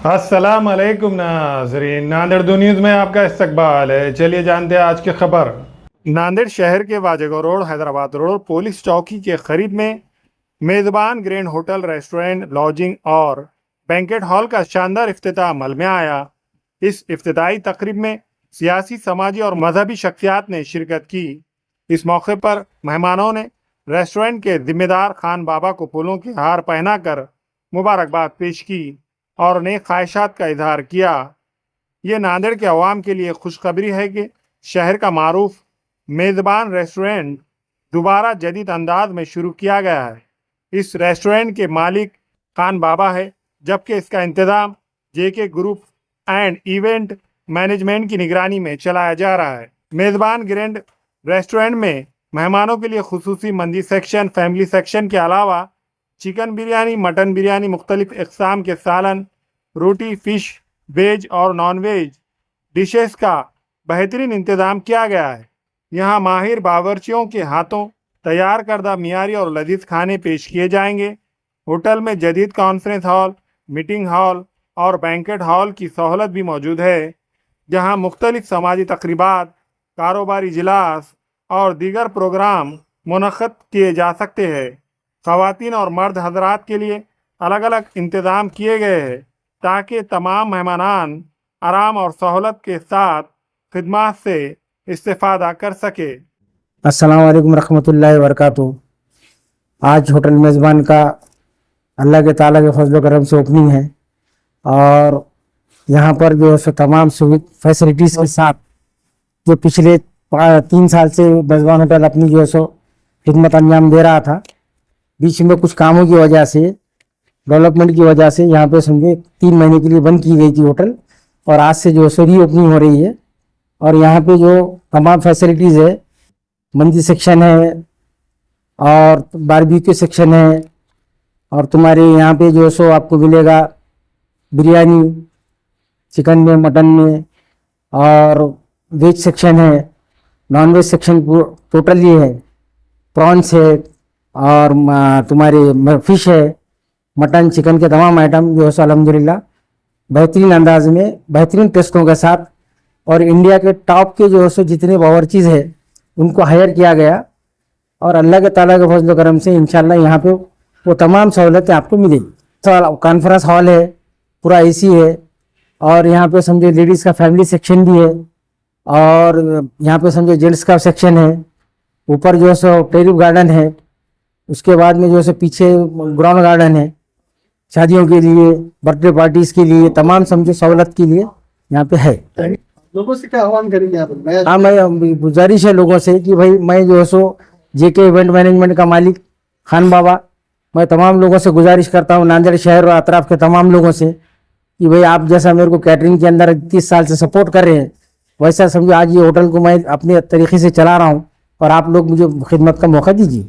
अस्सलाम वालेकुम नाज़रीन, नांदेड़ दो न्यूज़ में आपका इस्तकबाल है। चलिए जानते हैं आज की खबर। नांदेड़ शहर के वाजेगो रोड, हैदराबाद रोड पुलिस चौकी के करीब में मेज़बान ग्रैंड होटल, रेस्टोरेंट, लॉजिंग और बैंकेट हॉल का शानदार इफ्तिताह अमल में आया। इस इफ्तिताही तकरीब में सियासी, समाजी और मजहबी शख्सियात ने शिरकत की। इस मौके पर मेहमानों ने रेस्टोरेंट के जिम्मेदार खान बाबा को फूलों के हार पहनाकर मुबारकबाद पेश की और नेक ख्वाहिशात का इजहार किया। ये नांदेड़ के अवाम के लिए खुशखबरी है कि शहर का मारूफ मेज़बान रेस्टोरेंट दोबारा जदीद अंदाज में शुरू किया गया है। इस रेस्टोरेंट के मालिक खान बाबा है, जबकि इसका इंतज़ाम JK group and event management की निगरानी में चलाया जा रहा है। मेज़बान ग्रैंड रेस्टोरेंट में मेहमानों के लिए खुसूसी मंदी सेक्शन, फैमिली सेक्शन के अलावा चिकन बिरयानी, मटन बिरयानी, मुख्तलिफ इक़साम के सालन, रोटी, फ़िश, वेज और नॉन वेज डिशेस का बेहतरीन इंतज़ाम किया गया है। यहाँ माहिर बावर्चियों के हाथों तैयार करदा मियारी और लजीज खाने पेश किए जाएंगे। होटल में जदीद कॉन्फ्रेंस हॉल, मीटिंग हॉल और बैंकेट हॉल की सहूलत भी मौजूद है, जहाँ मुख्तलिफ समाजी तकरीबात, कारोबारी इजलास और दीगर प्रोग्राम मुनक़्क़द किए जा सकते हैं। ख़वातीन और मर्द हज़रात के लिए अलग अलग इंतज़ाम किए गए हैं ताकि तमाम मेहमान आराम और सहूलत के साथ खिदमत से इस्तेफ़ादा कर सके। अस्सलाम वालेकुम रहमतुल्लाहि व बरकातुहू। आज होटल मेज़बान का अल्लाह के ताला के फजल करम से ओपनिंग है और यहाँ पर जो है तमाम फैसिलिटीज़ के साथ जो पिछले 3 साल से मेज़बान होटल अपनी जो है खिदमत अंजाम दे रहा था। बीच में कुछ कामों की वजह से, डेवलपमेंट की वजह से यहाँ पे समझे 3 महीने के लिए बंद की गई थी होटल, और आज से जो है री ओपनिंग हो रही है। और यहाँ पे जो तमाम फैसिलिटीज़ है, मंदी सेक्शन है और बारबेक्यू सेक्शन है, और तुम्हारे यहाँ पे जो है आपको मिलेगा बिरयानी, चिकन में, मटन में, और वेज सेक्शन है, नॉन वेज सेक्शन टोटल ये है, प्रॉन्स है और तुम्हारे फ़िश है, मटन, चिकन के तमाम आइटम जो है अल्हम्दुलिल्लाह बेहतरीन अंदाज में, बेहतरीन टेस्टों के साथ, और इंडिया के टॉप के जो है जितने बावर्चीज़ है उनको हायर किया गया, और अल्लाह के ताला के फजल करम से इंशाल्लाह यहाँ पे वो तमाम सहूलतें आपको मिलेगी। कॉन्फ्रेंस हॉल है, पूरा एसी है, और यहाँ पे समझो लेडीज़ का फैमिली सेक्शन भी है, और यहाँ पे समझो जेंट्स का सेक्शन है। ऊपर जो है टेरिफ गार्डन है, उसके बाद में जो है पीछे ग्राउंड गार्डन है, शादियों के लिए, बर्थडे पार्टीज़ के लिए, तमाम समझो सहूलत के लिए यहाँ पे है। लोगों से क्या आह्वान करेंगे आप? हाँ, मैं गुजारिश है लोगों से कि भाई मैं जो है जेके इवेंट मैनेजमेंट का मालिक खान बाबा, मैं तमाम लोगों से गुजारिश करता हूँ, नांदेड़ शहर और अतराफ के तमाम लोगों से, कि भाई आप जैसा मेरे को कैटरिंग के अंदर 30 साल से सपोर्ट कर रहे हैं, वैसा समझो आज ये होटल को मैं अपने तरीके से चला रहा हूँ, और आप लोग मुझे खिदमत का मौका दीजिए।